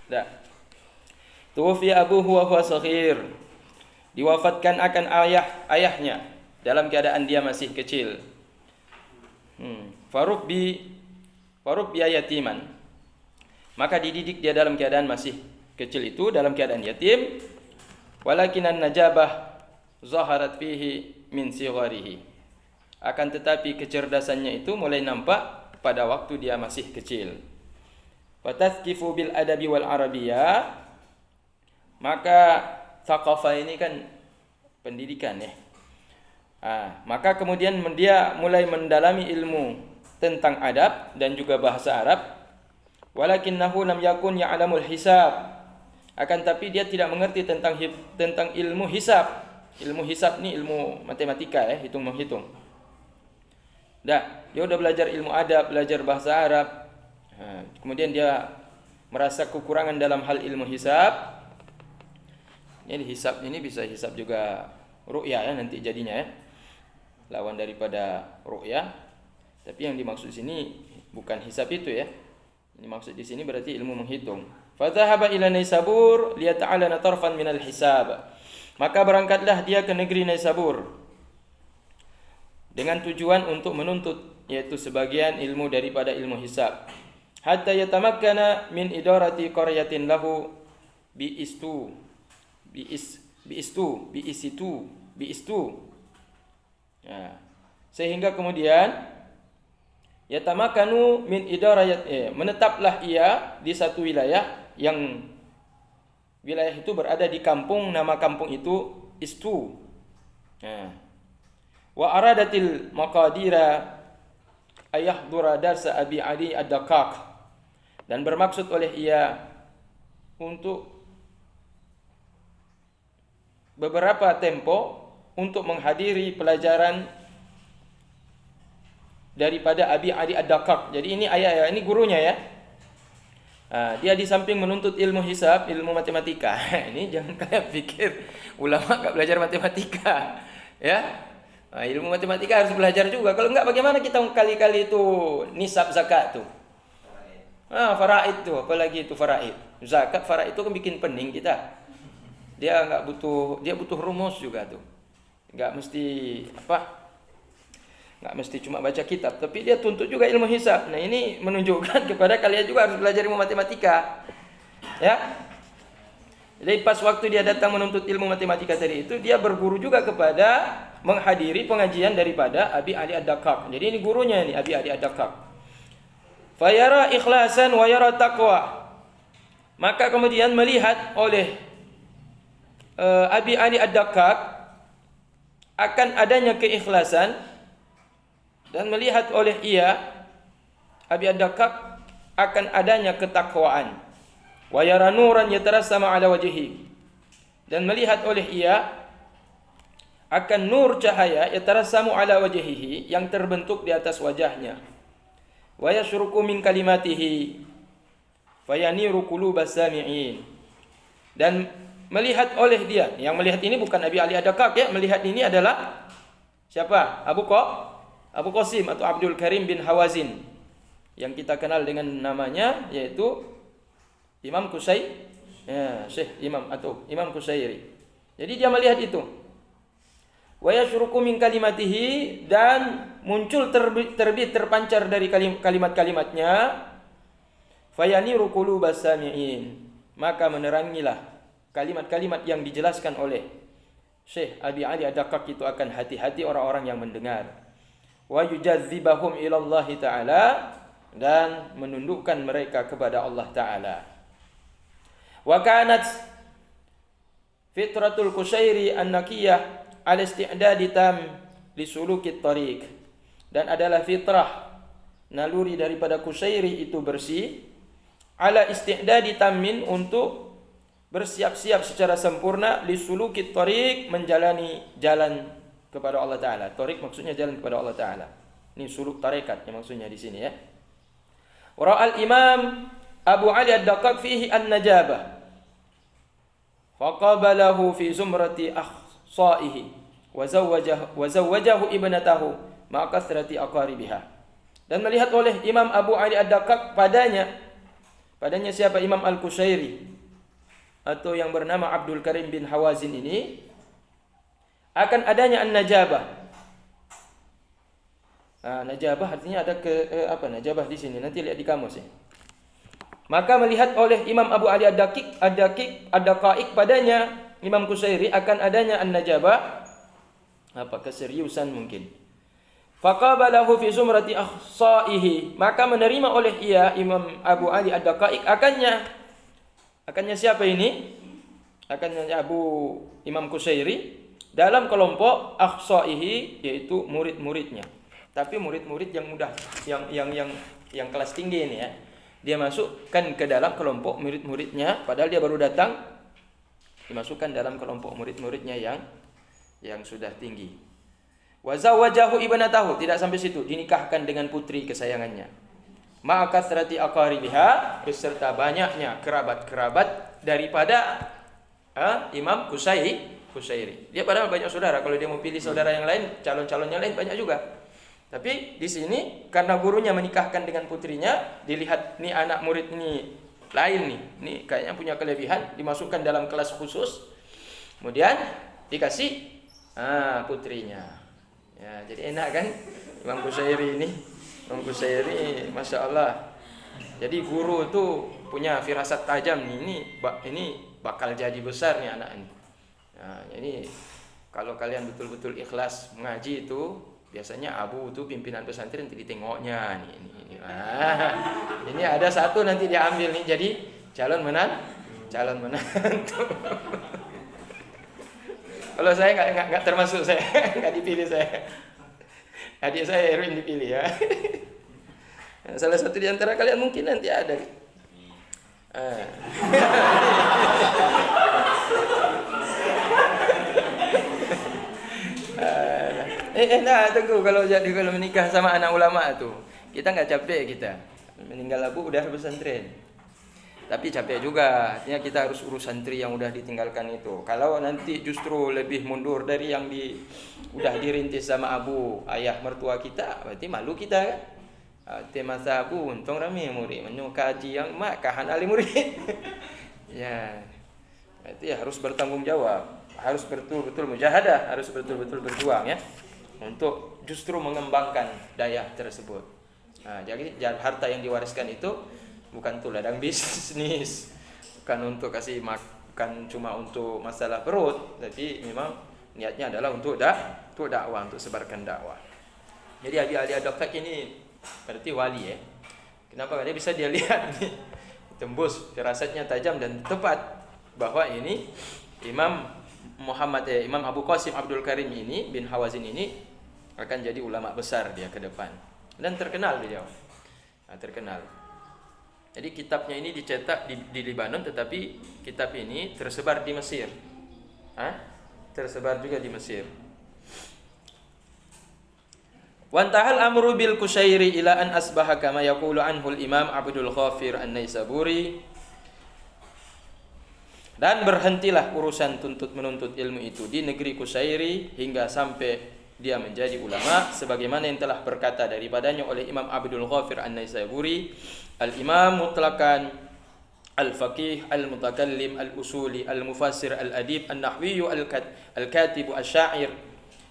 Dah. Tuwfi abuhu wa huwa shaghir. Diwafatkan akan ayahnya dalam keadaan dia masih kecil. Farubbi yatiman. Maka dididik dia dalam keadaan masih kecil itu, dalam keadaan yatim. Walakinan najabah zaharat fihi min sigharihi. Akan tetapi kecerdasannya itu mulai nampak pada waktu dia masih kecil. Fatazkifu bil adabi wal arabiyah. Maka thaqafah ini kan pendidikan ya. Maka kemudian dia mulai mendalami ilmu tentang adab dan juga bahasa Arab. Walakinnahu lam yakun ya'lamul hisab. Akan tapi dia tidak mengerti tentang ilmu hisab. Ilmu hisab ni ilmu matematika ya, hitung menghitung. Dia udah belajar ilmu adab, belajar bahasa Arab. Kemudian dia merasa kekurangan dalam hal ilmu hisab. Ini hisab ini bisa hisab juga ru'yah ya nanti jadinya ya. Lawan daripada ru'yah. Tapi yang dimaksud sini bukan hisab itu ya. Ini maksud di sini berarti ilmu menghitung. Fadhahaba ila Naisabur liyata'allana tarfan minal hisab. Maka berangkatlah dia ke negeri Naisabur dengan tujuan untuk menuntut yaitu sebagian ilmu daripada ilmu hisab. Hatta yatamakkana min idarati qaryatin lahu biistu. Sehingga kemudian yatamakanu min idarayat menetaplah ia di satu wilayah yang wilayah itu berada di kampung, nama kampung itu Istu. Wa aradatil maqadira ayahdura darsa Abi Ali ad-Daqqaq. Dan bermaksud oleh ia untuk beberapa tempo untuk menghadiri pelajaran daripada Abi Ali ad-Daqqaq. Jadi ini ayah ini gurunya ya. Dia di samping menuntut ilmu hisab, ilmu matematika. Ini jangan kalian pikir ulama enggak belajar matematika. Ya. Ilmu matematika harus belajar juga. Kalau enggak bagaimana kita kali-kali itu nisab zakat tuh. Faraid tuh, apalagi itu faraid. Zakat faraid itu kan bikin pening kita. Dia butuh rumus juga tuh. Enggak mesti cuma baca kitab, tapi dia tuntut juga ilmu hisab. Nah, ini menunjukkan kepada kalian juga harus belajar ilmu matematika. Ya. Jadi pas waktu dia datang menuntut ilmu matematika tadi itu, dia berguru juga kepada menghadiri pengajian daripada Abi Ali ad-Daqqaq. Jadi ini gurunya ini Abi Ali ad-Daqqaq. Fayara ikhlasan wa yara taqwa. Maka kemudian melihat oleh Abi Ali ad-Daqqaq akan adanya keikhlasan dan melihat oleh ia Abi ad-Daqqaq akan adanya ketakwaan. Wa yara nuran yatarassama ala wajhihi. Dan melihat oleh ia akan nur cahaya yatarassamu ala wajhihi yang terbentuk di atas wajahnya. Wa yashruku min kalimatihi fayaniru qulubas sami'in. Dan melihat oleh dia, yang melihat ini bukan Abi Ali ad-Daqqaq ya, melihat ini adalah siapa? Abu Qasim atau Abdul Karim bin Hawazin yang kita kenal dengan namanya yaitu Imam Qusay, Syekh Imam atau Imam Qusairi. Jadi dia melihat itu. Wa yashruku min kalimatihi dan muncul terbit terpancar dari kalimat-kalimatnya. Fayaniru qulubas sami'in. Maka menerangilah kalimat-kalimat yang dijelaskan oleh Syekh Abi Ali ad-Daqqaq itu akan hati-hati orang-orang yang mendengar. Wa yujadzibahum ila Allah Ta'ala dan menundukkan mereka kepada Allah Ta'ala. Wa kanat fitratul Qusairi an-naqiyah al-isti'dadi tam li sulukit tariq. Dan adalah fitrah naluri daripada Qusairi itu bersih ala isti'dadi tamin untuk bersiap-siap secara sempurna li sulukit tariq menjalani jalan kepada Allah Ta'ala. Tariq maksudnya jalan kepada Allah Ta'ala. Ini suluk tarekat yang maksudnya di sini ya. Ra'al Imam Abu Ali ad-Daqqaq fihi an-najabah. Faqabalahu fi zumrati akhsaihi wa zawwajahu ibnatahu ma kathrati aqaribiha. Dan melihat oleh Imam Abu Ali ad-Daqqaq padanya padanya siapa Imam Al-Qushairi atau yang bernama Abdul Karim bin Hawazin ini, akan adanya an-najabah. Najabah artinya ada najabah di sini, nanti lihat di kamus ya. Maka melihat oleh Imam Abu Ali Ad-Daqaiq padanya Imam Qushairi akan adanya an-najabah, keseriusan mungkin. Faqabalahu fi zumrati akhsaihi, maka menerima oleh ia Imam Abu Ali Ad-Daqaiq akannya siapa ini? Akannya Abu Imam Qushairi dalam kelompok akhsaihi, yaitu murid-muridnya. Tapi murid-murid yang mudah, yang kelas tinggi ini ya. Dia masukkan ke dalam kelompok murid-muridnya, padahal dia baru datang, dimasukkan dalam kelompok murid-muridnya yang sudah tinggi. Wa zawajahu ibnatahu, tidak sampai situ, dinikahkan dengan putri kesayangannya. Ma'a kathrati aqaribiha, beserta banyaknya kerabat-kerabat daripada Imam Qushairi. Dia padahal banyak saudara, kalau dia mau pilih saudara yang lain, calon-calonnya lain banyak juga. Tapi di sini karena gurunya menikahkan dengan putrinya, dilihat nih anak murid ini lain nih kayaknya punya kelebihan, dimasukkan dalam kelas khusus. Kemudian dikasih putrinya. Ya, jadi enak kan Imam Qushairi ini. Imam Qushairi Masya Allah. Jadi guru itu punya firasat tajam nih, ini bakal jadi besar nih anak ini. Nah, jadi kalau kalian betul-betul ikhlas mengaji itu, biasanya abu itu pimpinan pesantren nanti ditengoknya nih. Ini ada satu nanti dia ambil nih jadi calon menantu. Kalau saya nggak termasuk, saya nggak dipilih saya. Adik saya Erwin dipilih ya. Salah satu di antara kalian mungkin nanti ada. Tunggu, kalau menikah sama anak ulama tuh, kita nggak capek kita. Meninggal abu udah pesantren. Tapi capek juga, artinya kita harus urus santri yang udah ditinggalkan itu. Kalau nanti justru lebih mundur dari yang udah dirintis sama abu ayah mertua kita, berarti malu kita kan? Tema abu untung rame murid, menyukaji yang kahan ali murid. Ya, berarti harus bertanggung jawab, harus betul-betul mujahadah, harus betul-betul berjuang ya, untuk justru mengembangkan daya tersebut. Jadi harta yang diwariskan itu bukan untuk ladang bisnis, bukan untuk kasih makan cuma untuk masalah perut, tapi memang niatnya adalah untuk dakwah, untuk sebarkan dakwah. Jadi Ali Ad-Daqaiq ini berarti wali ya. Kenapa? Karena bisa dia lihat nih, tembus, firasatnya tajam dan tepat bahwa ini Imam Abu Qasim Abdul Karim ini bin Hawazin ini akan jadi ulama besar dia ke depan, dan terkenal beliau. Terkenal. Jadi kitabnya ini dicetak di Lebanon, tetapi kitab ini tersebar di Mesir. Tersebar juga di Mesir. Wantahal amru bil Qushairi ila an asbaha kama yaqulu anhu al-Imam Abdul Ghafir An-Naisaburi. Dan berhentilah urusan menuntut ilmu itu di negeri Qushairi hingga sampai dia menjadi ulama, sebagaimana yang telah berkata daripadanya oleh Imam Abdul Ghafir An-Naisaburi, al-imam mutlaqan, al-faqih, al-mutakallim, al-usuli, al-mufassir, al-adib, an-nahwi, al-katib, al-syair,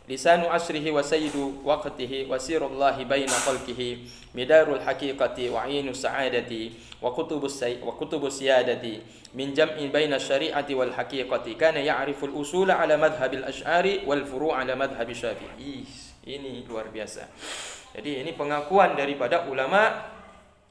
lisanu asrihi wa sayyidu waqtihi wa sirullahi baina khalqihi, midarul haqiqati wa ainus sa'adati wa kutubus siyadati min jam'in baina syari'ati wal haqiqati, kana ya'riful usula ala madhhabil asy'ari wal furu' ala madhhabi syafi'i. Ini luar biasa. Jadi ini pengakuan daripada ulama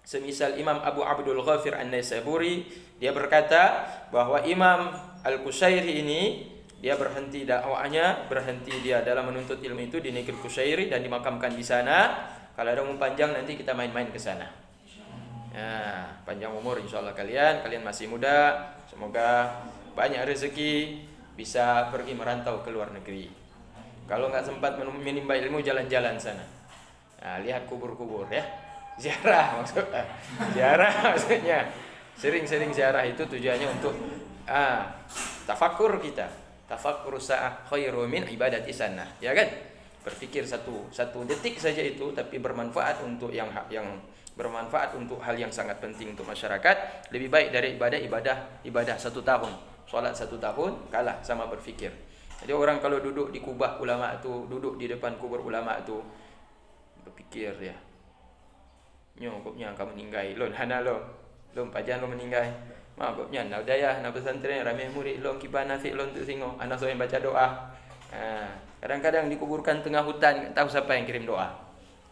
semisal Imam Abu Abdul Ghafir An-Naisaburi. Dia berkata bahwa Imam Al-Qushairi ini dia berhenti dakwahnya, berhenti dia dalam menuntut ilmu itu di negeri Qushairi dan dimakamkan di sana. Kalau ada umur panjang nanti kita main-main ke sana. Ya, panjang umur insyaallah kalian masih muda, semoga banyak rezeki, bisa pergi merantau ke luar negeri. Kalau nggak sempat menimba ilmu, jalan-jalan sana. Nah, lihat kubur-kubur ya. Ziarah maksudnya. Sering-sering ziarah itu tujuannya untuk tafakur kita. Tafakkur sa'ah khairu min ibadati sanah, ya kan? Berpikir satu detik saja itu tapi bermanfaat untuk yang bermanfaat untuk hal yang sangat penting untuk masyarakat, lebih baik dari ibadah 1 tahun. Solat 1 tahun kalah sama berfikir. Jadi orang kalau duduk di kubah ulama tu, duduk di depan kubur ulama tu, berfikir dia. Nyo kopnya kamu meninggai, lon hana lon pajan lo meninggai. Ma kopnya na daya na pesantren ramai murid lon kibana sik lon tu singo, anak so yang baca doa. Kadang-kadang dikuburkan tengah hutan, tahu siapa yang kirim doa.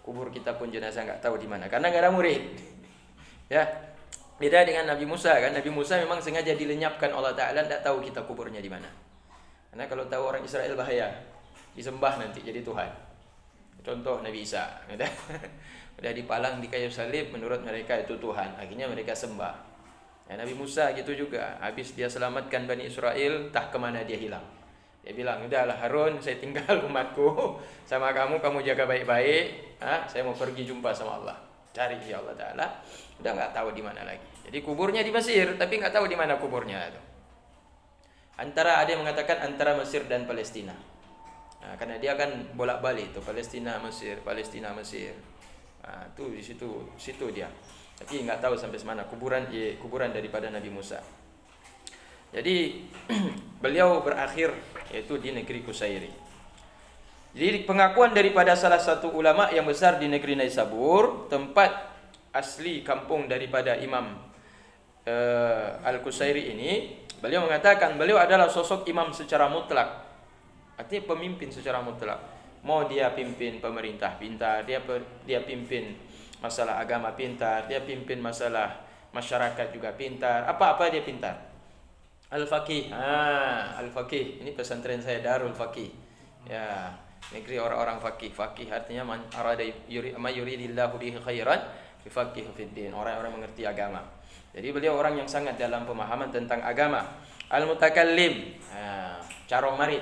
Kubur kita pun jenazah enggak tahu di mana karena enggak ada murid. Ya. Beda dengan Nabi Musa kan. Nabi Musa memang sengaja dilenyapkan Allah Taala, enggak tahu kita kuburnya di mana. Karena kalau tahu orang Israel bahaya, disembah nanti jadi Tuhan. Contoh Nabi Isa, udah dipalang di kayu salib, menurut mereka itu Tuhan. Akhirnya mereka sembah. Ya, Nabi Musa gitu juga. Habis dia selamatkan Bani Israel, entah kemana dia hilang. Dia bilang, udahlah Harun, saya tinggal umatku sama kamu jaga baik-baik. Saya mau pergi jumpa sama Allah, cari ya Allah Taala. Udah nggak tahu di mana lagi. Jadi kuburnya di Mesir, tapi nggak tahu di mana kuburnya itu. Ada yang mengatakan antara Mesir dan Palestina. Karena dia akan bolak-balik itu Palestina Mesir. Tuh di situ dia. Tapi nggak tahu sampai mana kuburan daripada Nabi Musa. Jadi beliau berakhir yaitu di negeri Qusairi. Jadi pengakuan daripada salah satu ulama yang besar di negeri Naisabur, tempat asli kampung daripada Imam Al-Qusairi ini, beliau mengatakan beliau adalah sosok imam secara mutlak. Artinya pemimpin secara mutlak. Mau dia pimpin pemerintah pintar, dia pimpin masalah agama pintar, dia pimpin masalah masyarakat juga pintar, apa-apa dia pintar. Al-Faqih. Al-Faqih. Ini pesantren saya Darul Faqih. Ya, negeri orang-orang faqih. Faqih artinya man yuridillahu bihi khairan yufaqihu fid din. Orang-orang mengerti agama. Jadi beliau orang yang sangat dalam pemahaman tentang agama. Al-Mutakallim. Carong marit.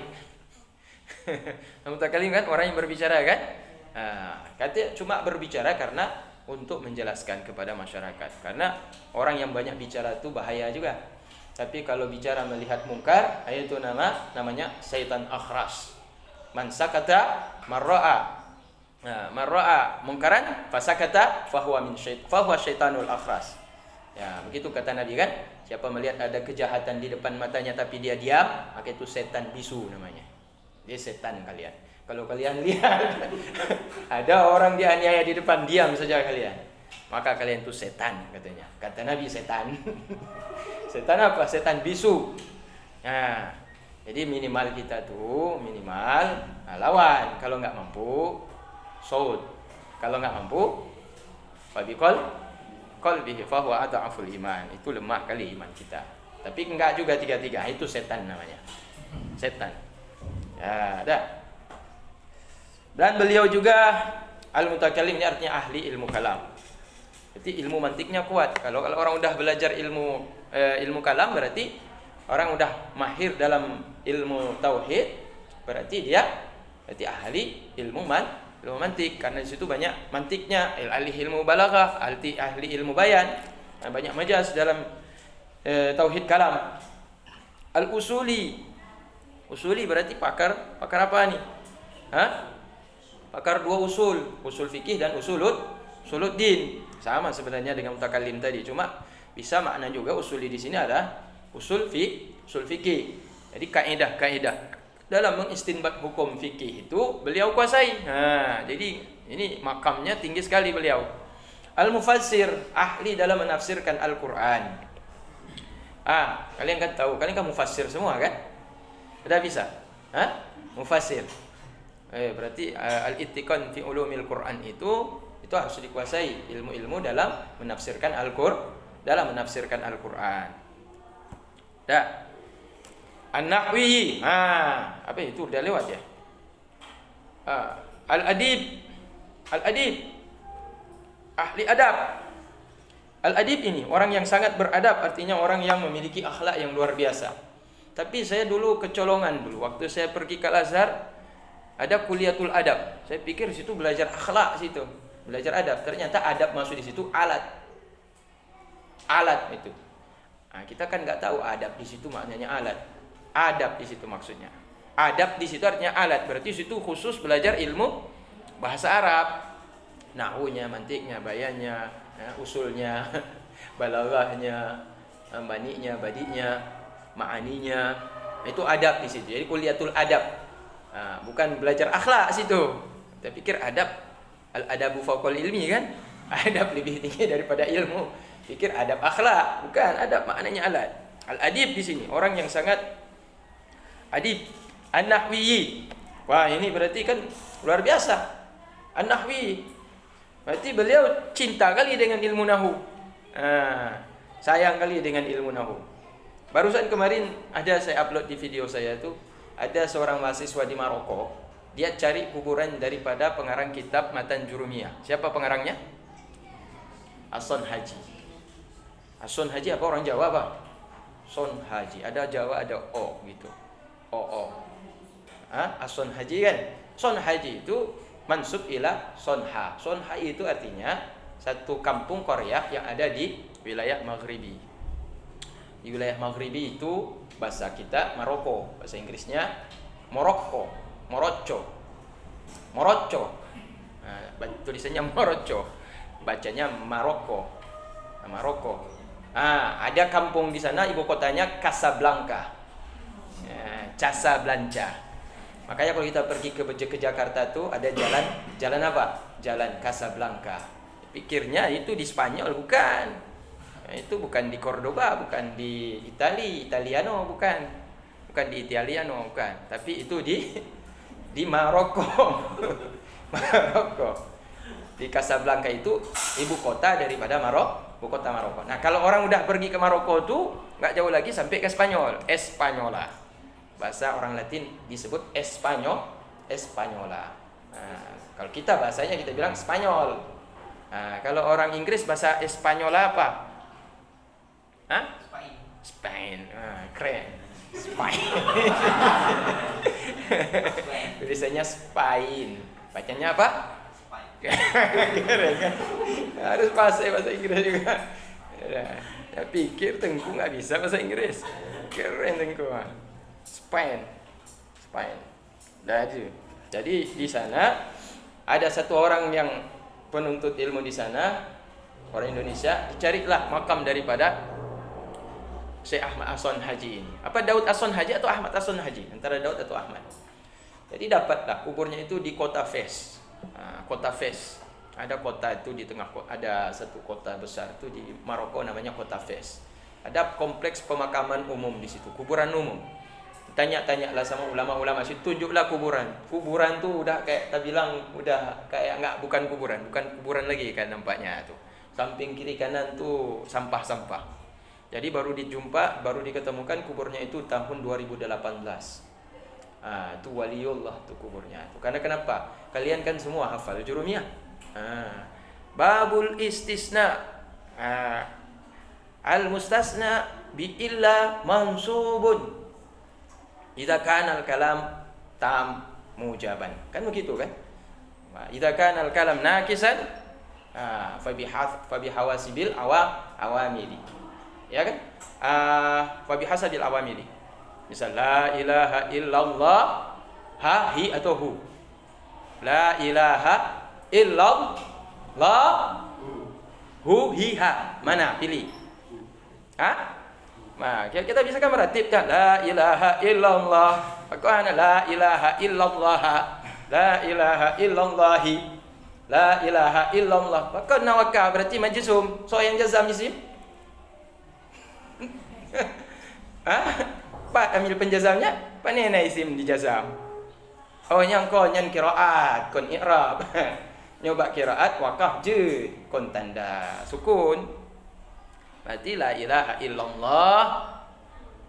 Al-Mutakallim kan orang yang berbicara kan? Katanya cuma berbicara karena untuk menjelaskan kepada masyarakat. Karena orang yang banyak bicara itu bahaya juga. Tapi kalau bicara melihat mungkar, itu namanya syaitan akhras. Man sakata marra'a. Marra'a mungkaran fasakata fahuwa syaitanul akhras. Ya, begitu kata Nabi kan? Siapa melihat ada kejahatan di depan matanya tapi dia diam, maka itu setan bisu namanya. Dia setan kalian. Kalau kalian lihat ada orang dianiaya di depan, diam saja kalian, maka kalian itu setan katanya. Kata Nabi setan. Setan apa? Setan bisu. Jadi minimal kita tuh lawan. Kalau nggak mampu, saud. Kalau nggak mampu, qalbihi fa huwa adhaful iman. Itu lemah kali iman kita. Tapi enggak juga tiga-tiga. Itu setan namanya. Setan. Ya, dah. Dan beliau juga al-mutakallim ini artinya ahli ilmu kalam. Jadi ilmu mantiknya kuat. Kalau orang udah belajar ilmu kalam berarti orang udah mahir dalam ilmu tauhid, berarti ahli ilmu mantik, karena di situ banyak mantiknya, ahli ilmu balaghah, ahli ilmu bayan. Banyak majaz dalam tauhid kalam. Al-usuli. Usuli berarti pakar apa nih? Pakar dua usul fikih dan usuluddin. Sama sebenarnya dengan mutakallim tadi, cuma bisa makna juga usuli di sini ada usul fikih. Jadi kaidah-kaidah dalam mengistinbat hukum fikih itu beliau kuasai. Jadi ini makamnya tinggi sekali beliau. Al-mufassir, ahli dalam menafsirkan Al-Qur'an. Kalian kan tahu, kalian kan mufassir semua kan? Sudah bisa? Mufassir. Berarti al-ittiqan fi ulumil Qur'an itu harus dikuasai ilmu-ilmu dalam menafsirkan Al-Qur'an. Dah. An-Nahwi. Apa itu? Udah lewat ya? Al-Adib. Ahli adab. Al-Adib ini orang yang sangat beradab, artinya orang yang memiliki akhlak yang luar biasa. Tapi saya dulu kecolongan waktu saya pergi ke Al-Azhar, ada kuliatul adab. Saya pikir di situ belajar akhlak situ. Belajar adab, ternyata adab masuk di situ alat itu. Kita kan nggak tahu adab di situ maknanya alat. Adab di situ maksudnya. Adab di situ artinya alat. Berarti di situ khusus belajar ilmu bahasa Arab, nahwunya, mantiknya, bayannya, usulnya, balaghahnya, maninya, badinya, ma'aninya. Itu adab di situ. Jadi kuliatul adab. Bukan belajar akhlak situ. Kita pikir adab, al-adabu fawqal ilmi kan? Adab lebih tinggi daripada ilmu. Pikir adab akhlak, bukan adab maknanya alat. Al-adib di sini orang yang sangat adib. An-nahwi. Wah, ini berarti kan luar biasa. An-nahwi. Berarti beliau cinta kali dengan ilmu nahu. Sayang kali dengan ilmu nahu. Barusan kemarin ada saya upload di video saya tuh, ada seorang mahasiswa di Maroko, dia cari kuburan daripada pengarang kitab Matan Jurumiyah. Siapa pengarangnya? Hasan Haji. Hasan Haji apa orang Jawa apa? Son Haji. Ada Jawa ada O gitu. O. Hasan Haji kan? Son Haji itu mansub ila Sonha. Sonha itu artinya satu kampung Korea yang ada di wilayah Maghribi. Di wilayah Maghribi itu bahasa kita Maroko, bahasa Inggrisnya Morocco, Morocco. Tulisannya Morocco, bacanya Maroko. Maroko. Ada kampung di sana, ibu kotanya Casablanca. Casablanca. Makanya kalau kita pergi ke Jakarta tuh ada jalan apa? Jalan Casablanca. Pikirnya itu di Spanyol, bukan. Itu bukan di Cordoba, bukan di Italiano, bukan di Italiano, bukan. Tapi itu di Maroko. Maroko. Di Casablanca itu ibu kota daripada ibu kota Maroko. Nah, kalau orang udah pergi ke Maroko tuh nggak jauh lagi sampai ke Spanyol, Espanyola. Bahasa orang Latin disebut Espanyola. Kalau kita bahasanya kita bilang Spanyol. Kalau orang Inggris bahasa Espanyola apa? Spain. Keren. Spain. Tulisannya Spain. Bacanya apa? Keren kan? Harus bahasa Inggris juga. Ya pikir Tengku nggak bisa bahasa Inggris. Keren Tengku. Spain. Jadi di sana ada satu orang yang penuntut ilmu di sana, orang Indonesia, carilah makam daripada Syekh Ahmad Hasan Haji ini. Apa Daud Hasan Haji atau Ahmad Hasan Haji? Antara Daud atau Ahmad. Jadi dapatlah kuburnya itu di kota Fes. Kota Fes. Ada kota itu di tengah, ada satu kota besar itu di Maroko namanya kota Fes. Ada kompleks pemakaman umum di situ, kuburan umum. Tanya-tanyalah sama ulama-ulama situ, tunjuklah kuburan. Kuburan tuh udah kayak kita bilang udah kayak bukan kuburan lagi kan nampaknya tuh. Samping kiri kanan tuh sampah-sampah. Jadi baru diketemukan kuburnya itu tahun 2018. Itu waliullah tuh kuburnya. Karena kenapa? Kalian kan semua hafal Jurumiyah. Babul istisna. Al-mustasna bi illa mansubun. Idza kana al-kalam tam mujaban. Kan begitu kan? Idza kana al-kalam naqisan fa bi hawasibil awamili. Ya kan? Fa bi hasabil awamili. Misal la ilaha illallah hi atau hu. La ilaha illallah hu hi ha. Mana? Pilih. Nah, kita bisa kan meratibkan la ilaha illallah. Maka la ilaha illallah. La ilaha illallahi. La ilaha illallah. Maka nawaka berarti majzum. So yang jazam isim. Pak ambil penjazamnya, pak ni isim dijazam. Oh yang qiraat, kon i'rab. Nyoba qiraat wakaf je, kon tanda sukun. Berarti la ilaha illallah.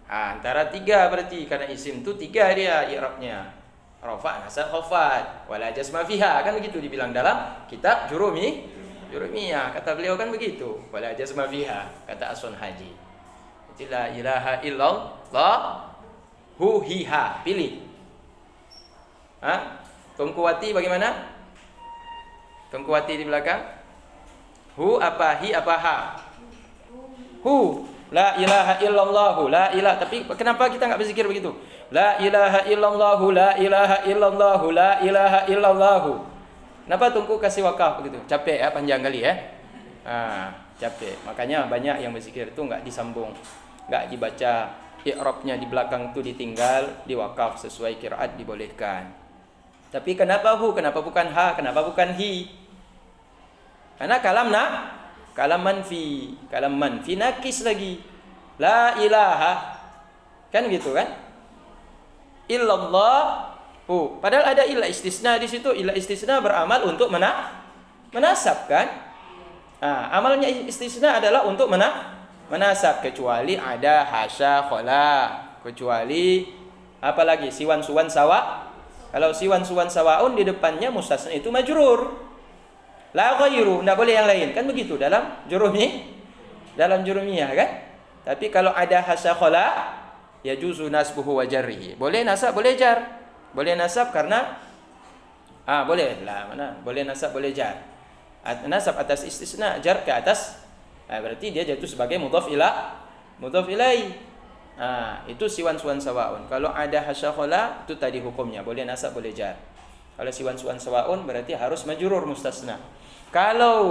Antara tiga berarti karena isim tu tiga dia i'rabnya. Rafa, nasab, khafat, wala jazma fiha, kan begitu dibilang dalam kitab Jurumiyah. Kata beliau kan begitu, wala jazma fiha, kata Hasan Haji. La ilaha illallah hu hiha. Pilih. Tungkuwati bagaimana? Tungkuwati di belakang. Hu apa hi apa ha? Hu. La ilaha illallah. La ilaha. Tapi kenapa kita enggak berzikir begitu? La ilaha illallah. La ilaha illallah. La ilaha illallah. Kenapa tungku kasih wakaf begitu? Capek ya, panjang kali ya. Capek. Makanya banyak yang berzikir itu nggak disambung, nggak dibaca i'rabnya di belakang itu ditinggal, diwakaf sesuai qiraat dibolehkan. Tapi kenapa hu? Kenapa bukan ha? Kenapa bukan hi? Karena kalam manfi nakis lagi. La ilaha. Kan gitu kan? Illallah. Padahal ada ilah istisna di situ. Ilah istisna beramal untuk menasab kan? Amalnya istisna adalah untuk menasab, kecuali ada hasya khola, kecuali apalagi siwan suwan sawa. Kalau siwan suwan sawaun di depannya mustasna itu majrur. La ghairu, enggak boleh yang lain. Kan begitu dalam jurumiyah kan? Tapi kalau ada hasya khola, ya juzu nasbuhu wa jarrihi. Boleh nasab, boleh jar. Boleh nasab karena boleh lah, mana? Boleh nasab, boleh jar. Nasab atas istisna, jar ke atas, berarti dia jatuh sebagai mudhaf ilaih. Itu siwan suwan sawaun. Kalau ada hasya khola, itu tadi hukumnya, boleh nasab, boleh jar. Kalau siwan suwan sawaun berarti harus majrur mustasna. Kalau